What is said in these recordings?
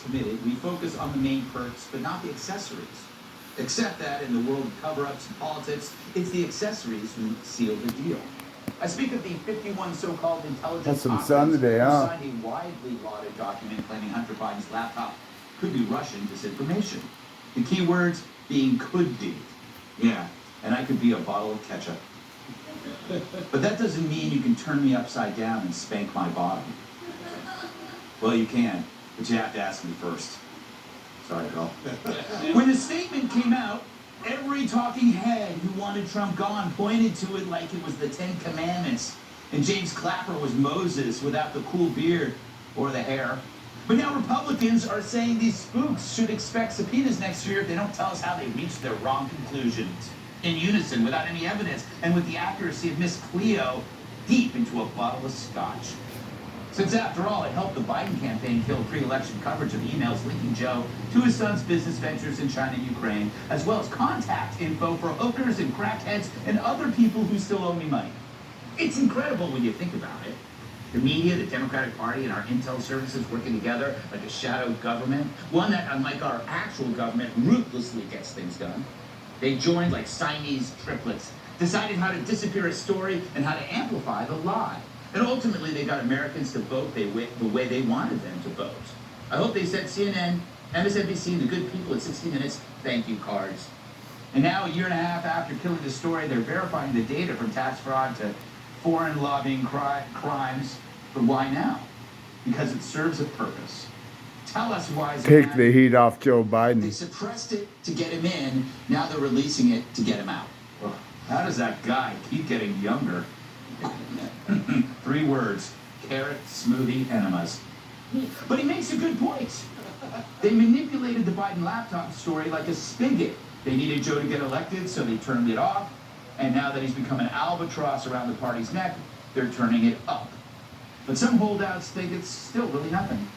Committed, we focus on the main perks, but not the accessories. Except that in the world of cover-ups and politics, it's the accessories who seal the deal. I speak of the 51 so-called intelligence That's some sun today, who huh? signed a widely lauded document claiming Hunter Biden's laptop could be Russian disinformation. The key words being could be. Yeah, and I could be a bottle of ketchup. But that doesn't mean you can turn me upside down and spank my bottom. Well, you can, but you have to ask me first. Sorry, Bill. When the statement came out, every talking head who wanted Trump gone pointed to it like it was the Ten Commandments, and James Clapper was Moses without the cool beard or the hair. But now Republicans are saying these spooks should expect subpoenas next year if they don't tell us how they reached their wrong conclusions. In unison, without any evidence, and with the accuracy of Miss Cleo deep into a bottle of scotch. Since after all, it helped the Biden campaign kill pre-election coverage of emails linking Joe to his son's business ventures in China and Ukraine, as well as contact info for hookers and crackheads and other people who still owe me money. It's incredible when you think about it. The media, the Democratic Party, and our intel services working together like a shadow government, one that, unlike our actual government, ruthlessly gets things done. They joined like Siamese triplets, decided how to disappear a story and how to amplify the lie. And ultimately, they got Americans to vote the way they wanted them to vote. I hope they sent CNN, MSNBC, and the good people at 60 Minutes thank you cards. And now, a year and a half after killing the story, they're verifying the data from tax fraud to foreign lobbying crimes. But why now? Because it serves a purpose. Tell us why. Take the heat off Joe They Biden. suppressed it to get him in. Now they're releasing it to get him out. Well, how does that guy keep getting younger? 3 words: carrot, smoothie, enemas. But he makes a good point. They manipulated the Biden laptop story like a spigot. They needed Joe to get elected, so they turned it off. And now that he's become an albatross around the party's neck, they're turning it up. But some holdouts think it's still really nothing.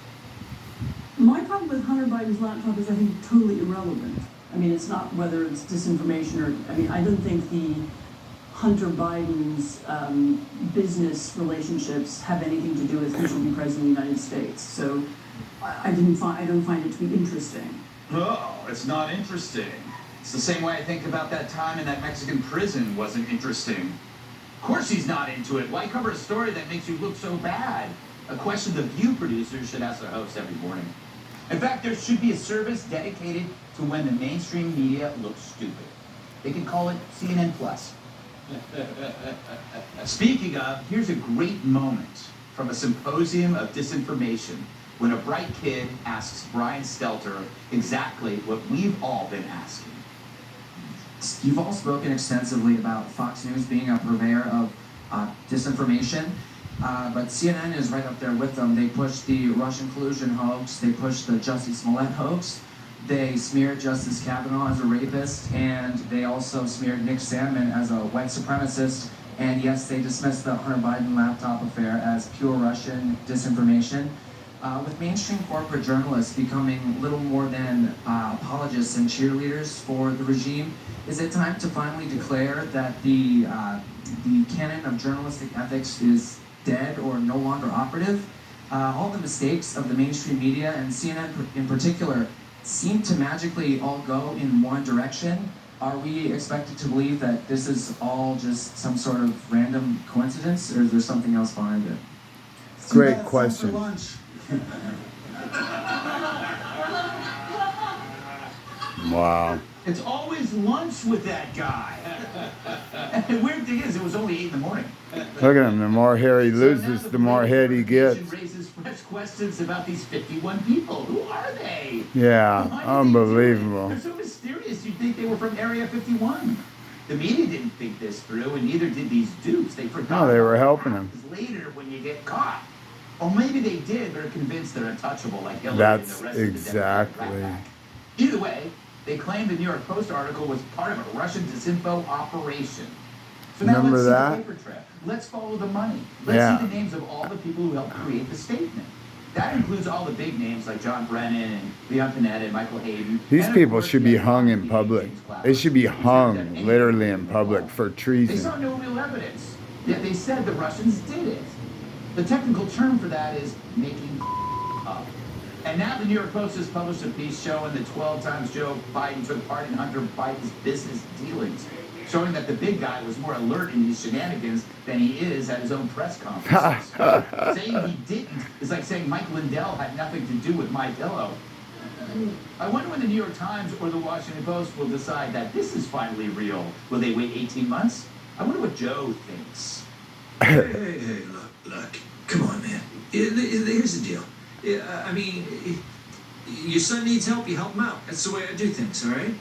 My problem with Hunter Biden's laptop is I think totally irrelevant. I mean, it's not whether it's disinformation or, I mean, I don't think the Hunter Biden's business relationships have anything to do with who should be president of the United States. So I don't find it to be interesting. Oh, it's not interesting. It's the same way I think about that time in that Mexican prison wasn't interesting. Of course he's not into it. Why cover a story that makes you look so bad? A question the View producers should ask their host every morning. In fact, there should be a service dedicated to when the mainstream media looks stupid. They could call it CNN Plus. Speaking of, here's a great moment from a symposium of disinformation when a bright kid asks Brian Stelter exactly what we've all been asking. You've all spoken extensively about Fox News being a purveyor of disinformation, but CNN is right up there with them. They pushed the Russian collusion hoax, they pushed the Jussie Smollett hoax, they smeared Justice Kavanaugh as a rapist, and they also smeared Nick Sandmann as a white supremacist, and yes, they dismissed the Hunter Biden laptop affair as pure Russian disinformation. With mainstream corporate journalists becoming little more than apologists and cheerleaders for the regime, is it time to finally declare that the canon of journalistic ethics is dead or no longer operative? All the mistakes of the mainstream media, and CNN in particular, seem to magically all go in one direction. Are we expected to believe that this is all just some sort of random coincidence, or is there something else behind it? Great question. Wow. It's always lunch with that guy. And the weird thing is, it was only 8 in the morning. Look at him. The more hair he loses, the more head he gets. Raises fresh questions about these 51 people. Who are they? Yeah, unbelievable. They're so mysterious. You'd think they were from Area 51. The media didn't think this through, and neither did these dupes. They forgot. No, they were helping him. Later, when you get caught. Or maybe they did, but are convinced they're untouchable like Hillary That's and the rest exactly. of the Democratic backpack. Either way, they claimed the New York Post article was part of a Russian disinfo operation. So now Remember let's that? see the paper trail. Let's follow the money. Let's see the names of all the people who helped create the statement. That includes all the big names like John Brennan and Leon Panetta and Michael Hayden. These and people course, should be hung in public. They should be hung literally in public for They treason. saw no real evidence, yet they said the Russians did it. The technical term for that is making up. And now the New York Post has published a piece showing that 12 times Joe Biden took part in Hunter Biden's business dealings, showing that the big guy was more alert in these shenanigans than he is at his own press conferences. Saying he didn't is like saying Mike Lindell had nothing to do with My Pillow. I wonder when the New York Times or the Washington Post will decide that this is finally real. Will they wait 18 months? I wonder what Joe thinks. Hey, look. Come on, man. Here's the deal. I mean, your son needs help, you help him out. That's the way I do things, all right?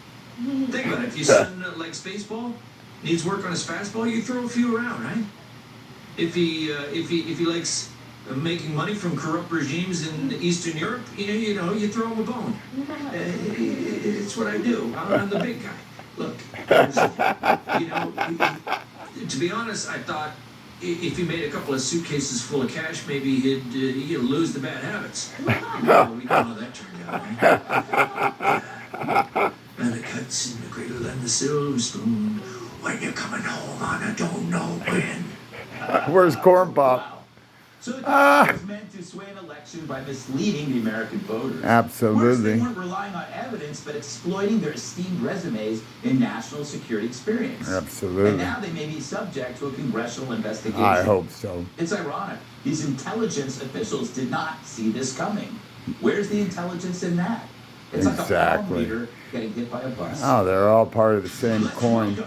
Think about it. If your son likes baseball, needs work on his fastball, you throw a few around, right? If he likes making money from corrupt regimes in Eastern Europe, you throw him a bone. It's what I do. I'm the big guy. Look, to be honest, I thought if he made a couple of suitcases full of cash, maybe he'd lose the bad habits. Well, we know how that turned out, right? And the cuts in the cradle and the silver spoon. When you're coming home on I don't know when. Where's Corn Pop? Wow. So the Congress was meant to sway an election by misleading the American voters. Absolutely. Worse, they weren't relying on evidence, but exploiting their esteemed resumes in national security experience. Absolutely. And now they may be subject to a congressional investigation. I hope so. It's ironic. These intelligence officials did not see this coming. Where's the intelligence in that? It's like a palm Exactly. reader getting hit by a bus. Oh, they're all part of the same coin.